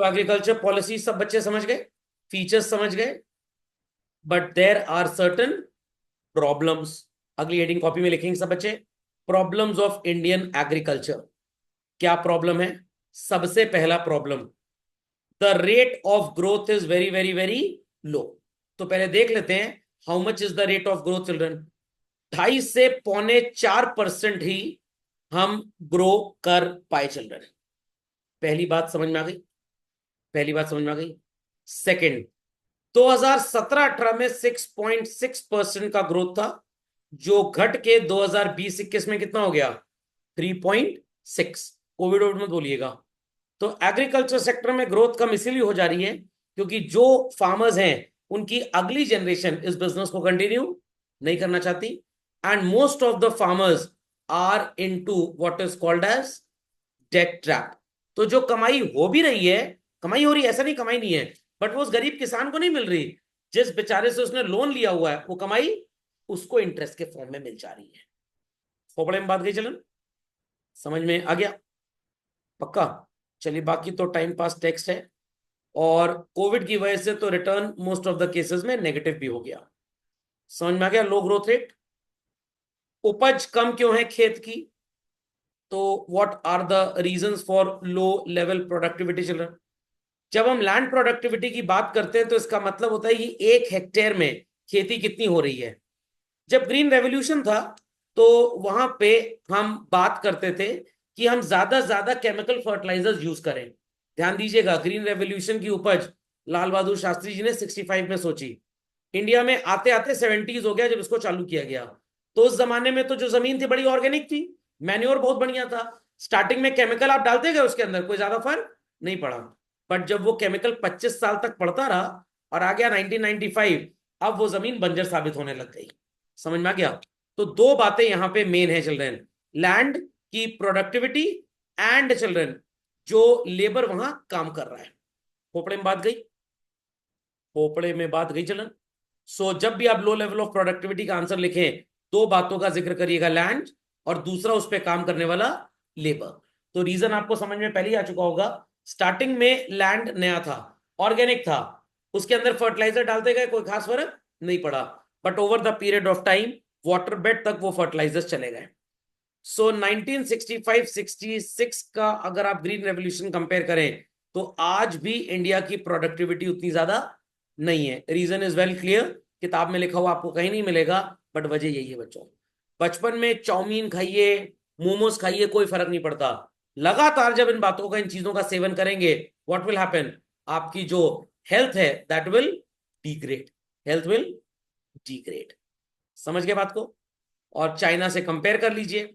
तो agriculture policy सब बच्चे समझ गए, फीचर्स समझ गए, but there are certain problems. अगली हेडिंग कॉपी में लिखेंगे सब बच्चे, प्रॉब्लम्स ऑफ इंडियन एग्रीकल्चर। क्या प्रॉब्लम है? सबसे पहला problem, the rate of growth is very very very low. तो पहले देख लेते हैं how much is the rate of growth children. 2.5 से 4% ही हम ग्रो कर पाए चिल्ड्रन। पहली बात समझ में आ गई? पहली बात समझ में आ गई। सेकंड, 2017-18 में 6.6% का ग्रोथ था, जो घट के 2020-21 में कितना हो गया? 3.6। कोविड मत बोलिएगा। तो एग्रीकल्चर सेक्टर में ग्रोथ कम इसीलिए हो जा रही है क्योंकि जो फार्मर्स हैं उनकी अगली जनरेशन इस बिजनेस को कंटिन्यू नहीं करना चाहती, and most of the farmers are into what is called as debt trap. तो जो कमाई हो भी रही है, कमाई हो रही है, ऐसा नहीं कमाई नहीं है, बट वो उस गरीब किसान को नहीं मिल रही। जिस बेचारे से उसने लोन लिया हुआ है वो कमाई उसको इंटरेस्ट के फॉर्म में मिल जा रही है। खोपड़े में बात गई चलन? समझ में आ गया? पक्का? चलिए, बाकी तो टाइम पास टेक्स्ट है, और कोविड की वजह से तो return most of the cases में नेगेटिव भी हो गया। समझ में आ गया? Low growth rate. उपज कम क्यों है खेत की? तो what are the reasons for low level productivity children? जब हम लैंड प्रोडक्टिविटी की बात करते हैं तो इसका मतलब होता है कि 1 हेक्टेयर में खेती कितनी हो रही है। जब ग्रीन रेवोल्यूशन था तो वहां पे हम बात करते थे कि हम ज्यादा से ज्यादा केमिकल फर्टिलाइजर्स यूज करें। ध्यान दीजिएगा, ग्रीन रेवोल्यूशन की उपज लाल बहादुर शास्त्री जी ने 65 में सोची। इंडिया में आते आते 70s हो गया जब इसको चालू किया गया। तो उस जमाने में तो जो जमीन थी बड़ी ऑर्गेनिक थी, मैन्योर बहुत बढ़िया था। स्टार्टिंग में केमिकल आप डालते गए, उसके अंदर कोई ज्यादा फर्क नहीं पड़ा। बट जब वो केमिकल 25 साल तक पड़ता रहा और आ गया 1995, अब वो जमीन बंजर साबित होने लग गई। समझ में आ गया? तो दो बातें यहां पे मेन है चिल्ड्रन, लैंड की प्रोडक्टिविटी एंड चिल्ड्रन जो लेबर वहां काम कर रहा है। खोपड़े में बात गई? खोपड़े में बात गई चिल्ड्रन? सो जब भी आप लो लेवल ऑफ प्रोडक्टिविटी का आंसर लिखें, दो बातों का जिक्र करिएगा, लैंड और दूसरा उस पर काम करने वाला लेबर। तो रीजन आपको समझ में पहले ही आ चुका होगा। स्टार्टिंग में लैंड नया था, ऑर्गेनिक था, उसके अंदर फर्टिलाइजर डालते गए, कोई खास फर्क नहीं पड़ा, but over the period of time water bed तक वो फर्टिलाइजर्स चले गए। सो 1965-66 का अगर आप ग्रीन रेवोल्यूशन कंपेयर करें तो आज भी इंडिया की प्रोडक्टिविटी उतनी ज्यादा नहीं है। रीजन इज वेल क्लियर, किताब में लिखा हुआ आपको कहीं नहीं मिलेगा, बट वजह यही है बच्चों। बचपन में चाउमीन खाइए, मोमोज खाइए, कोई फर्क नहीं पड़ता। लगातार जब इन बातों का, इन चीजों का सेवन करेंगे, व्हाट विल हैपन? आपकी जो हेल्थ है that will degrade, health will degrade. समझ गए बात को? और चाइना से कंपेयर कर लीजिए,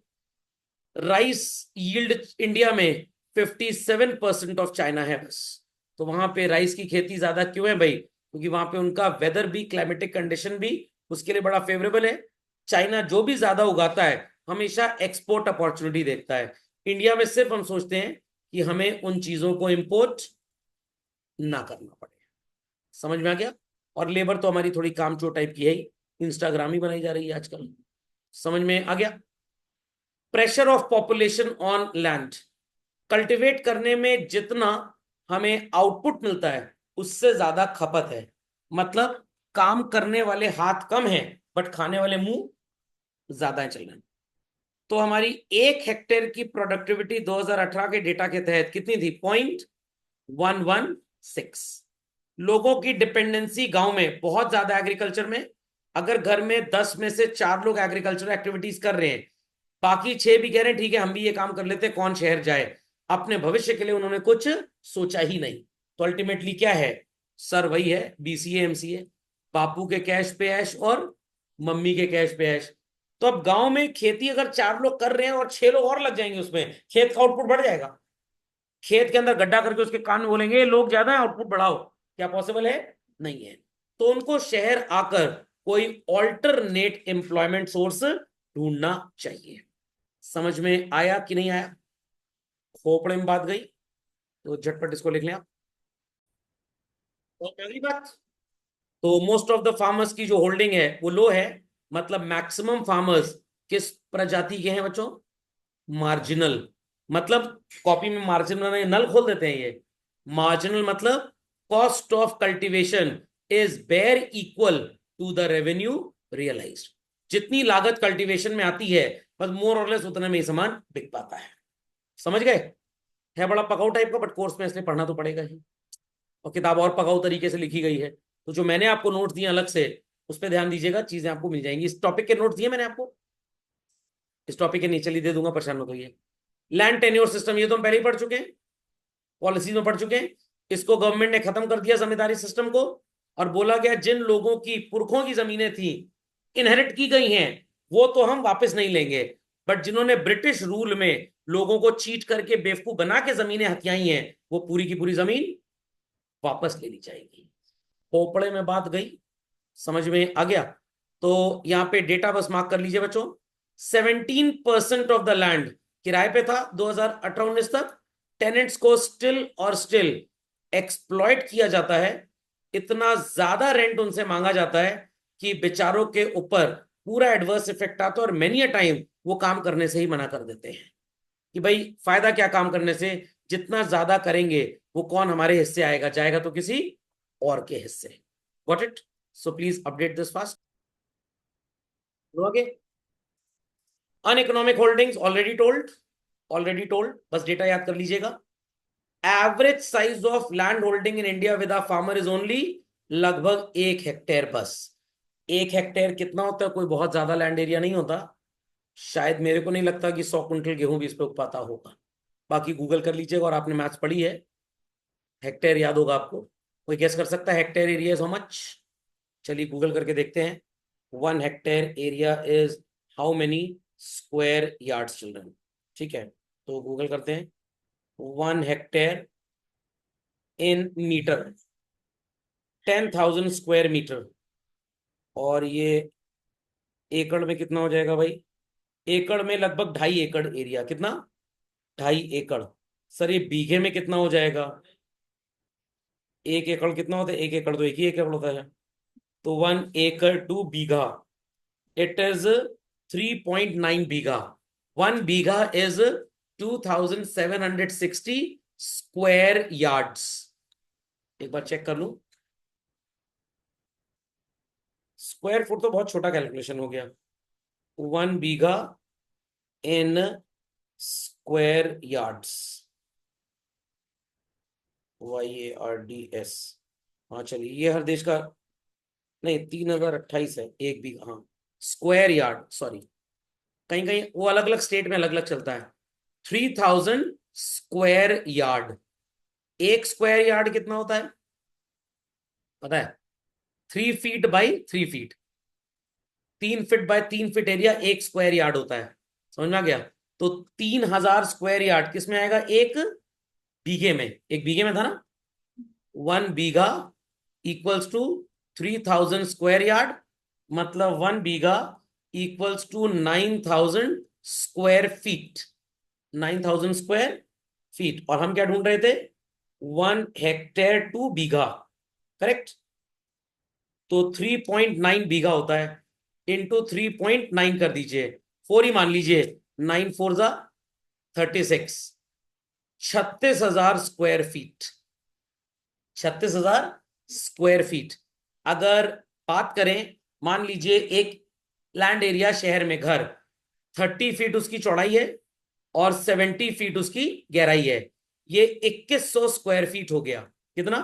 राइस यील्ड इंडिया में 57% ऑफ चाइना है बस। तो वहां पे राइस की खेती ज्यादा क्यों है भाई? क्योंकि वहां पे उनका वेदर भी, क्लाइमेटिक कंडीशन भी उसके लिए बड़ा फेवरेबल है। चाइना जो भी ज्यादा उगाता है हमेशा एक्सपोर्ट अपॉर्चुनिटी देखता है। इंडिया में सिर्फ हम सोचते हैं कि हमें उन चीजों को इंपोर्ट ना करना पड़े। समझ में आ गया? और लेबर तो हमारी थोड़ी कामचोर टाइप की है ही, इंस्टाग्राम ही बनाई जा रही है आजकल। समझ में आ गया? Pressure of population on land, cultivate करने में जितना हमें आउटपुट मिलता है उससे ज्यादा खपत है। मतलब काम करने वाले हाथ कम हैं बट खाने वाले मुंह ज्यादा है चलना। तो हमारी 1 हेक्टेयर की प्रोडक्टिविटी 2018 के डेटा के तहत कितनी थी? 0.116। लोगों की डिपेंडेंसी गांव में बहुत ज्यादा एग्रीकल्चर में। अगर घर में 10 में से 4 लोग एग्रीकल्चर एक्टिविटीज कर रहे हैं, बाकी 6 भी कह रहे हैं ठीक है हम भी ये काम कर लेते, कौन शहर जाए? अपने भविष्य के लिए उन्होंने कुछ सोचा ही नहीं। तो अल्टीमेटली क्या है? सर वही है, बीसीए एमसीए, बापू के कैश पे ऐश और मम्मी के कैश पे ऐश। तो अब गांव में खेती अगर 4 लोग कर रहे हैं और 6 लोग और लग जाएंगे उसमें, खेत का आउटपुट बढ़ जाएगा। खेत के अंदर गड्ढा करके उसके कान में बोलेंगे लोग ज्यादा है आउटपुट बढ़ाओ, क्या पॉसिबल है? नहीं है। तो उनको शहर आकर कोई ऑल्टरनेट एम्प्लॉयमेंट सोर्स ढूंढना चाहिए। समझ में आया कि नहीं आया? खोपड़े में बात गई? तो झटपट इसको लिख लें आप। तो पहली बात, तो मोस्ट ऑफ द फार्मर्स की जो होल्डिंग है वो लो है। मतलब मैक्सिमम फार्मर्स किस प्रजाति के हैं बच्चों? मार्जिनल। मतलब कॉपी में मार्जिनल नल खोल देते हैं ये, मार्जिनल मतलब cost of cultivation is bare equal to the revenue realised. जितनी लागत कल्टीवेशन में आती है बस मोर और लेस उतने में ही सामान बिक पाता है। समझ गए? है बड़ा पकाऊ टाइप का, बट कोर्स में इसलिए पढ़ना तो पड़ेगा ही, और किताब और पकाऊ तरीके से लिखी गई है। तो जो मैंने आपको नोट दिए अलग से, उस पर ध्यान दीजिएगा, चीजें आपको मिल जाएंगी। इस टॉपिक के नोट दिए मैंने आपको, इस टॉपिक के नीचे दे दूंगा, परेशान मत होइए। लैंड टेन्योर सिस्टम, ये तो हम पहले ही पढ़ चुके हैं, पॉलिसीज में पढ़ चुके हैं। इसको गवर्नमेंट ने खत्म कर दिया जमींदारी सिस्टम को, और बोला गया जिन लोगों की पुरखों की जमीनें थी, इनहेरिट की गई हैं, वो तो हम वापस नहीं लेंगे, बट जिन्होंने ब्रिटिश रूल में लोगों को चीट करके बेवकूफ बना के जमीनें हथियाई हैं, वो पूरी की पूरी जमीन वापस ले ली जाएगी। पोपड़े में बात गई, समझ में आ गया? तो यहां पे डेटा बस मार्क कर लीजिए बच्चों। 17% ऑफ द लैंड किराए पे था 2018-19 तक। टेनेंट्स को स्टिल एक्सप्लॉइट किया जाता है, इतना ज्यादा रेंट उनसे मांगा जाता है कि बेचारों के ऊपर पूरा एडवर्स इफेक्ट आता है, और मेनी अ टाइम वो काम करने से ही मना कर देते हैं कि भाई फायदा क्या काम करने से, जितना ज्यादा करेंगे वो कौन हमारे हिस्से आएगा, जाएगा तो किसी और के हिस्से। Got it? So please update this fast. Okay, uneconomic holdings already told, बस डेटा याद कर लीजिएगा। Average size of land holding in India with a farmer is only लगभग 1 हेक्टेयर बस। 1 हेक्टेयर कितना होता है? कोई बहुत ज्यादा लैंड एरिया नहीं होता। शायद मेरे को नहीं लगता कि 100 क्विंटल गेहूं भी इस पे उग पाता होगा। बाकी गूगल कर लीजिएगा, और आपने मैथ्स पढ़ी है, हेक्टेयर याद होगा आपको। कोई गेस कर सकता है hectare area is how much? चलिए गूगल करके देखते हैं। 1 hectare area is how many square yards children? ठीक है, तो गूगल करते हैं 1 hectare in metre, 10,000 square metre. और ये एकड़ में कितना हो जाएगा भाई? एकड़ में लगभग 2.5 एकड़ एरिया। कितना? 2.5 एकड़। सर ये बीघे में कितना हो जाएगा? 1 एकड़ कितना होता है? 1 एकड़ तो एक ही एकड़ होता है। तो 1 एकड़ to bigha, it is 3.9 bigha. 1 bigha is 2,760 square yards. एक बार चेक कर लू, स्क्वायर फुट तो बहुत छोटा कैलकुलेशन हो गया। 1 बीघा इन स्क्वायर यार्ड्स, YARDS। हाँ चलिए, ये हर देश का नहीं, 3,028 है 1 बीघा। हाँ, स्क्वायर यार्ड, सॉरी, कहीं कहीं वो अलग अलग स्टेट में अलग अलग चलता है। 3,000 स्क्वायर यार्ड। एक स्क्वायर यार्ड कितना होता है पता है? 3 feet by 3 feet, 3 feet by 3 feet area एक स्क्वायर यार्ड होता है। समझ में आ गया? तो 3,000 स्क्वायर यार्ड किस में आएगा? एक बीघे में। एक बीघे में था ना? 1 bigha equals to 3,000 square yard, मतलब 1 bigha equals to 9,000 square feet. 9,000 square feet. और हम क्या ढूंढ रहे थे? 1 हेक्टेयर टू बीघा, करेक्ट? तो 3.9 बीघा होता है, इंटू 3.9 कर दीजिए, 4 ही मान लीजिए, 9 4 जा 36, 36,000 स्क्वायर फीट। 36,000 square feet. अगर बात करें, मान लीजिए एक लैंड एरिया शहर में, घर 30 फीट उसकी चौड़ाई है और 70 फीट उसकी गहराई है, ये 2,100 स्क्वायर फीट हो गया। कितना?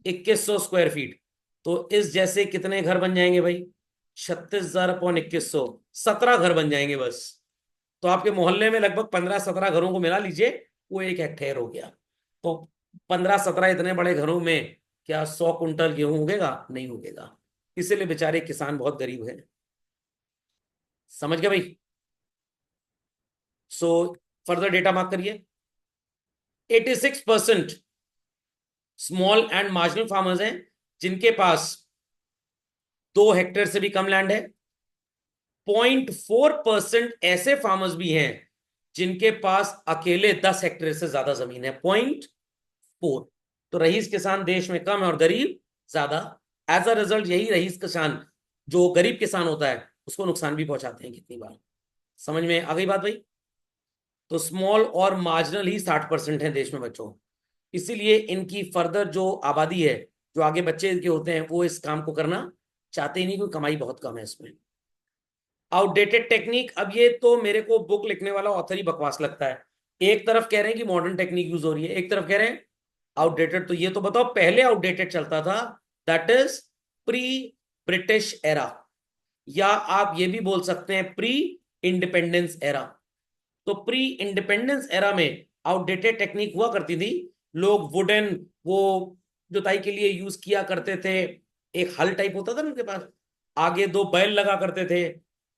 2,100 स्क्वायर फीट। तो इस जैसे कितने घर बन जाएंगे भाई? 36,000 अपॉन 2,100, 17 घर बन जाएंगे बस। तो आपके मोहल्ले में लगभग 15-17 घरों को मिला लीजिए, वो 1 हेक्टेयर हो गया। तो 15-17 इतने बड़े घरों में क्या 100 क्विंटल गेहूं उगेगा? नहीं उगेगा। इसीलिए बेचारे किसान बहुत गरीब हैं। समझ गए भाई? सो फर्दर डेटा मार्क करिए। 86% स्मॉल एंड मार्जिनल फार्मर्स हैं जिनके पास 2 हेक्टेयर से भी कम लैंड है। 0.4% ऐसे फार्मर्स भी हैं जिनके पास अकेले 10 हेक्टेयर से ज्यादा जमीन है। 0.4। तो रईस किसान देश में कम है और गरीब ज्यादा। एज अ रिजल्ट यही रईस किसान, जो गरीब किसान होता है, उसको नुकसान भी पहुंचाते हैं कितनी बार। समझ में आ गई बात भाई? तो स्मॉल और मार्जिनल ही 60% है देश में बच्चों। इसीलिए इनकी फर्दर जो आबादी है, जो आगे बच्चे के होते हैं, वो इस काम को करना चाहते ही नहीं, क्योंकि कमाई बहुत कम है इसमें। आउटडेटेड टेक्निक, अब ये तो मेरे को बुक लिखने वाला ऑथर ही बकवास लगता है। एक तरफ कह रहे हैं कि मॉडर्न टेक्निक यूज हो रही है, एक तरफ कह रहे हैं आउटडेटेड। तो ये तो बताओ, पहले आउटडेटेड चलता था, that is pre British era, या आप ये भी बोल सकते हैं प्री इंडिपेंडेंस एरा। तो प्री इंडिपेंडेंस एरा में आउटडेटेड टेक्निक हुआ करती थी। लोग वुडन, वो जुताई के लिए यूज किया करते थे, एक हल टाइप होता था ना उनके पास, आगे दो बैल लगा करते थे।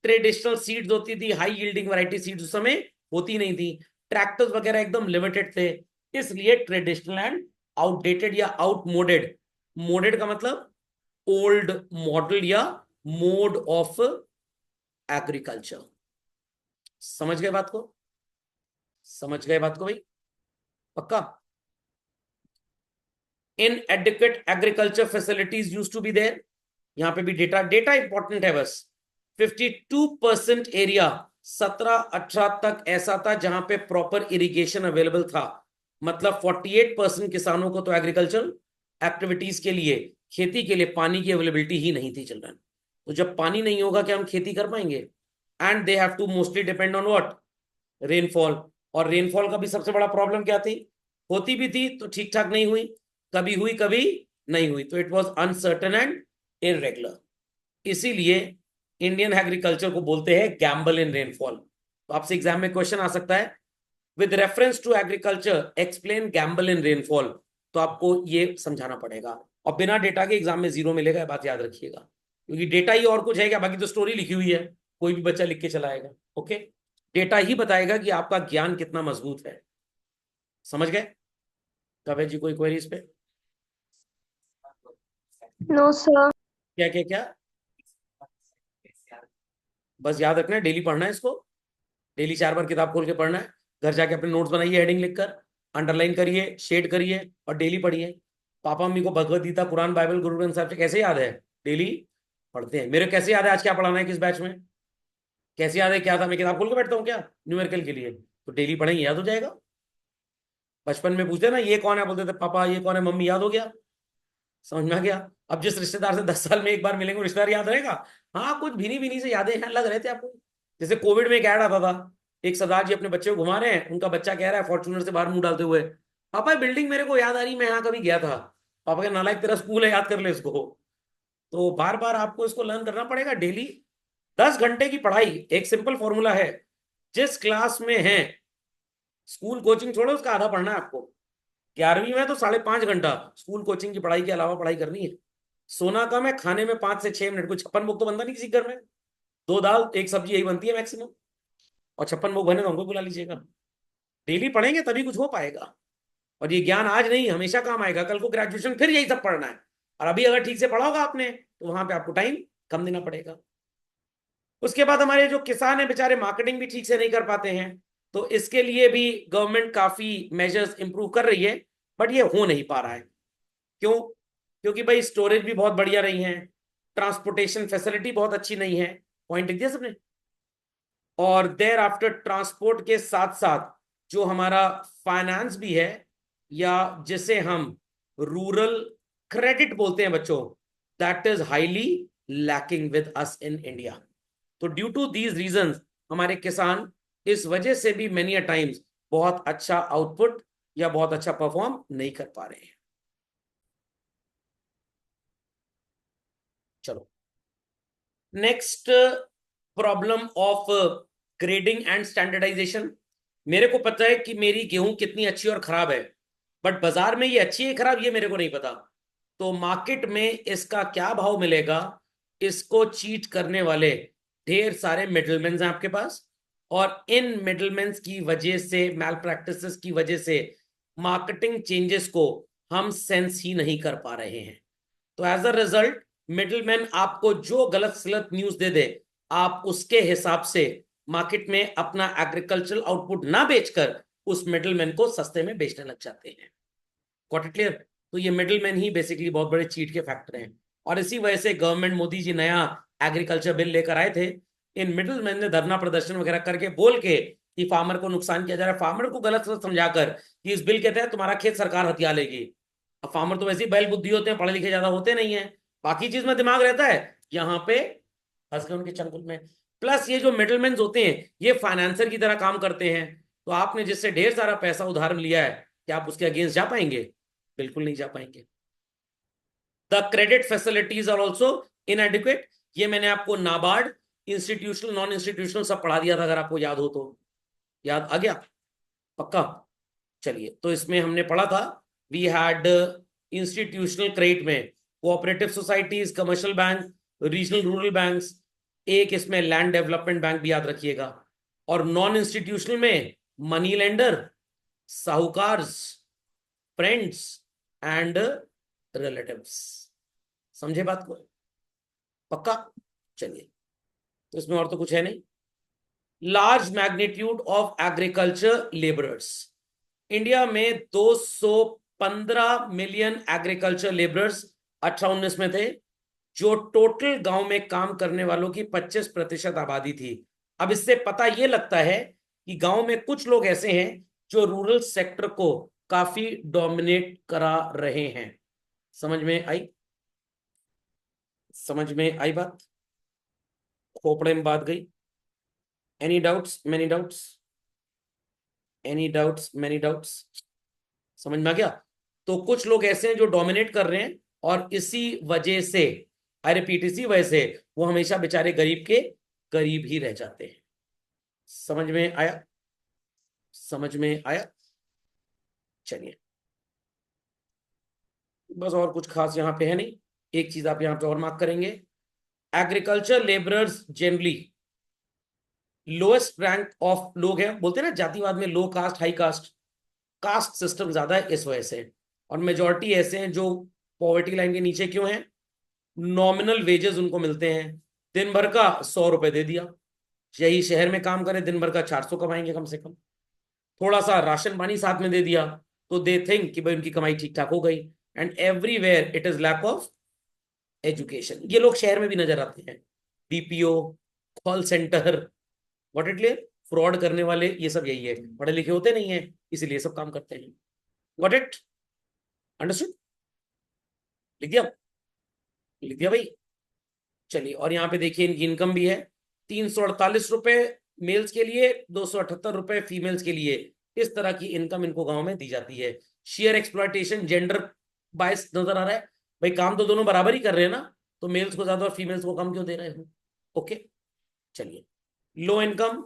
ट्रेडिशनल सीड्स होती थी, हाई यील्डिंग वैरायटी सीड्स उस समय होती नहीं थी। ट्रैक्टर्स वगैरह एकदम लिमिटेड थे। इसलिए ट्रेडिशनल एंड आउटडेटेड या आउटमोडेड, मोडेड का मतलब ओल्ड मॉडल या मोड ऑफ एग्रीकल्चर। समझ गए बात को? समझ गए बात को भाई? पक्का? Inadequate agriculture facilities use to be there. यहां पे भी डेटा डेटा इंपॉर्टेंट है बस। 52% एरिया 17-18 तक ऐसा था जहां पे प्रॉपर इरिगेशन अवेलेबल था। मतलब 48% किसानों को तो एग्रीकल्चर एक्टिविटीज के लिए, खेती के लिए पानी की अवेलेबिलिटी ही नहीं थी चिल्ड्रन। तो जब पानी नहीं होगा क्या हम खेती कर पाएंगे? And they have to mostly depend on what? Rainfall. और रेनफॉल का भी सबसे बड़ा प्रॉब्लम क्या थी? होती भी थी तो ठीक ठाक नहीं हुई, कभी हुई कभी नहीं हुई, तो it was uncertain and irregular. इसीलिए इंडियन एग्रीकल्चर को बोलते हैं गैम्बल इन रेनफॉल। तो आपसे एग्जाम में क्वेश्चन आ सकता है, with reference to agriculture explain gamble in rainfall. तो आपको ये समझाना पड़ेगा, और बिना डेटा के एग्जाम में 0 मिलेगा, ये बात याद रखिएगा। क्योंकि डेटा ही और कुछ है क्या, बाकी तो स्टोरी लिखी हुई है, कोई भी बच्चा लिख के चला आएगा। ओके, डेटा ही बताएगा कि आपका ज्ञान कितना मजबूत है। समझ गए? कब है जी कोई क्वेरी इस पे? No sir. क्या क्या क्या? बस याद रखना है, डेली पढ़ना है इसको। डेली 4 बार किताब खोल के पढ़ना है। घर जाके अपने नोट्स बनाइए, हेडिंग लिखकर अंडरलाइन करिए, शेड करिए, और डेली पढ़िए। पापा मम्मी को भगवत गीता, कुरान, बाइबल, गुरु ग्रंथ साहब से कैसे याद है? डेली पढ़ते हैं। मेरे कैसे याद है आज क्या पढ़ाना है किस बैच में? कैसे याद है क्या था? मैं किताब खोल के बैठता हूँ क्या न्यूमेरिकल के लिए? तो डेली पढ़ेंगे, याद हो जाएगा। बचपन में पूछते ना ये कौन है, बोलते थे पापा ये कौन है, मम्मी, याद हो गया। समझ में आ गया? अब जिस रिश्तेदार से 10 साल में एक बार मिलेंगे, वो रिश्तेदार याद रहेगा? हाँ, कुछ भीनी भीनी से यादें हैं, लग रहे थे आपको। जैसे कोविड में एक ऐड आता था, एक सरदार जी अपने बच्चे को घुमा रहे हैं, उनका बच्चा कह रहा है फॉर्च्यूनर से बाहर मुंह डालते हुए, पापा ये बिल्डिंग मेरे को याद आ रही, मैं यहाँ कभी गया था। पापा के नालायक तेरा स्कूल है, याद कर ले इसको। तो बार बार आपको इसको लर्न करना पड़ेगा डेली। 10 घंटे की पढ़ाई, एक सिंपल फॉर्मूला है, जिस क्लास में है, स्कूल कोचिंग छोड़ो, उसका आधा पढ़ना है आपको। 11वीं में तो 5.5 घंटा स्कूल कोचिंग की पढ़ाई के अलावा पढ़ाई करनी है। सोना कम है, खाने में 5 से 6 मिनट, कोई 56 भोग तो बनता नहीं किसी घर में। 2 दाल 1 सब्जी यही बनती है मैक्सिमम। और 56 भोग बने तो हमको बुला लीजिएगा। डेली पढ़ेंगे तभी कुछ हो पाएगा। और ये ज्ञान आज नहीं हमेशा काम आएगा, कल को ग्रेजुएशन फिर यही सब पढ़ना है। और अभी अगर ठीक से पढ़ा होगा आपने, तो वहां पे आपको टाइम कम देना पड़ेगा। उसके बाद हमारे जो किसान है बेचारे, मार्केटिंग भी ठीक से नहीं कर पाते हैं। तो इसके लिए भी गवर्नमेंट काफी मेजर्स इंप्रूव कर रही है, बट ये हो नहीं पा रहा है। क्यों? क्योंकि भाई स्टोरेज भी बहुत बढ़िया नहीं है, ट्रांसपोर्टेशन फैसिलिटी बहुत अच्छी नहीं है। पॉइंट लिख दिया सबने? और देयर आफ्टर ट्रांसपोर्ट के साथ साथ जो हमारा फाइनेंस भी है, या जिसे हम रूरल क्रेडिट बोलते हैं बच्चों, that is highly lacking with us in India. तो ड्यू टू दीज रीजंस हमारे किसान इस वजह से भी मेनी अ टाइम्स बहुत अच्छा आउटपुट या बहुत अच्छा परफॉर्म नहीं कर पा रहे हैं। चलो, next, problem of grading and standardisation. मेरे को पता है कि मेरी गेहूं कितनी अच्छी और खराब है, बट बाजार में ये अच्छी है खराब ये मेरे को नहीं पता। तो मार्केट में इसका क्या भाव मिलेगा, इसको चीट करने वाले ढेर सारे मिडलमैन हैं आपके पास। और इन मिडलमैन की वजह से, मैल प्रैक्टिसेस की वजह से, मार्केटिंग चेंजेस को हम सेंस ही नहीं कर पा रहे हैं। तो एज अ रिजल्ट, मिडलमैन आपको जो गलत सलत न्यूज दे दे, आप उसके हिसाब से मार्केट में अपना एग्रीकल्चरल आउटपुट ना बेचकर उस मिडलमैन को सस्ते में बेचने लग जाते हैं। Got it clear? तो ये मिडलमैन ही बेसिकली बहुत बड़े चीट के फैक्टर हैं। और इसी वजह से गवर्नमेंट, मोदी जी नया एग्रीकल्चर बिल लेकर आए थे। इन मिडलमैन ने धरना प्रदर्शन वगैरह करके बोल के कि फार्मर को नुकसान किया जा रहा है, फार्मर को गलत समझाकर कि इस बिल के तहत तुम्हारा खेत सरकार हथिया लेगी। अब फार्मर तो वैसे ही बैल बुद्धि होते हैं, पढ़े लिखे ज्यादा होते नहीं है, बाकी चीज में दिमाग रहता है, यहाँ पे फंस गए उनके चंगुल में। प्लस ये जो मिडलमैन होते हैं ये फाइनेंसर की तरह काम करते हैं, तो आपने जिससे ढेर सारा पैसा उधार लिया है, क्या आप उसके अगेंस्ट जा पाएंगे? बिल्कुल नहीं जा पाएंगे। The credit facilities are also inadequate. ये मैंने आपको नाबार्ड, इंस्टीट्यूशनल, नॉन इंस्टीट्यूशनल सब पढ़ा दिया था, अगर आपको याद हो तो। याद आ गया? पक्का? चलिए, तो इसमें हमने पढ़ा था, वी हैड इंस्टीट्यूशनल क्रेडिट में cooperative societies, commercial bank, regional rural banks, एक इसमें लैंड डेवलपमेंट बैंक भी याद रखिएगा, और नॉन इंस्टीट्यूशनल में मनी लेंडर, साहूकार्स, फ्रेंड्स एंड रिलेटिव्स। समझे बात को? पक्का? चलिए, तो इसमें और तो कुछ है नहीं। Large magnitude of agriculture labourers. India में 215 मिलियन एग्रीकल्चर लेबरर्स 18-19 में थे, जो टोटल गांव में काम करने वालों की 25% आबादी थी। अब इससे पता यह लगता है कि गांव में कुछ लोग ऐसे हैं जो रूरल सेक्टर को काफी डोमिनेट करा रहे हैं। समझ में आई? समझ में आई बात? खोपड़े में बात गई? Any doubts? Many doubts? Any doubts? Many doubts? समझ में आ गया? तो कुछ लोग ऐसे हैं जो डोमिनेट कर रहे हैं, और इसी वजह से, आई रिपीट, इसी वजह से वो हमेशा बेचारे गरीब के करीब ही रह जाते हैं। समझ में आया? समझ में आया? चलिए, बस और कुछ खास यहां पे है नहीं। एक चीज आप यहां पे और मार्क करेंगे, agriculture labourers generally lowest rank of लोग हैं, बोलते हैं ना जातिवाद में low caste high caste, caste system ज्यादा है इस वजह से। और मेजॉरिटी ऐसे हैं जो पॉवर्टी लाइन के नीचे क्यों हैं? नॉमिनल वेजेस उनको मिलते हैं, दिन भर का 100 रुपए दे दिया, यही शहर में काम करे दिन भर का 400 कमाएंगे कम से कम, थोड़ा सा राशन पानी साथ में दे दिया, तो दे थिंक कि भाई उनकी कमाई ठीक ठाक हो गई। And everywhere it is lack of education. ये लोग शहर में भी नजर आते हैं, BPO, call centre, what it clear, fraud करने वाले, ये सब यही है, पढ़े लिखे होते नहीं है इसीलिए सब काम करते हैं। What it understood? लिख दिया? लिख दिया भाई? चलिए, और यहाँ पे देखिए इनकी इनकम भी है, 348 रुपए मेल्स के लिए, 278 रुपए फीमेल्स के लिए। इस तरह की इनकम इनको गांव में दी जाती है। शेयर एक्सप्लॉयटेशन, जेंडर बायस नजर आ रहा है भाई, काम तो दोनों बराबर ही कर रहे हैं ना, तो मेल्स को ज्यादा और फीमेल्स को कम क्यों दे रहे हो? ओके, चलिए। लो इनकम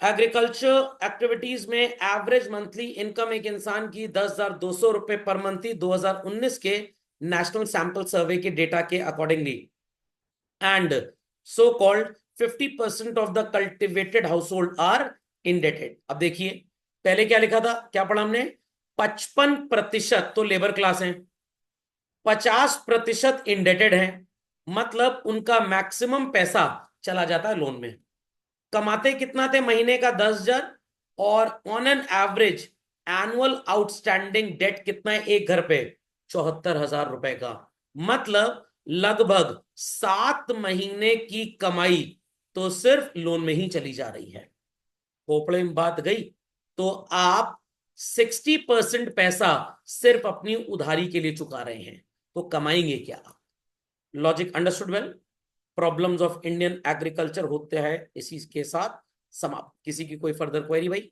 एग्रीकल्चर एक्टिविटीज में एवरेज मंथली इनकम एक इंसान की 10,200 रुपए पर मंथ थी 2019 के नेशनल सैंपल सर्वे के डेटा के accordingly, and so called 50% of the cultivated household are indebted. अब देखिए, पहले क्या लिखा था, क्या पढ़ा हमने? 55% तो लेबर क्लास है, 50% इंडेटेड है, मतलब उनका मैक्सिमम पैसा चला जाता है लोन में। कमाते कितना थे? महीने का 10,000, और on an average annual outstanding date कितना है एक घर पे? 74,000 रुपए का, मतलब लगभग 7 महीने की कमाई तो सिर्फ लोन में ही चली जा रही है। खोपड़े में बात गई? तो आप 60% पैसा सिर्फ अपनी उधारी के लिए चुका रहे हैं, तो कमाएंगे क्या? Logic understood well? Problems of Indian agriculture होते हैं इसी के साथ समाप्त। किसी की कोई फर्दर क्वेरी भाई?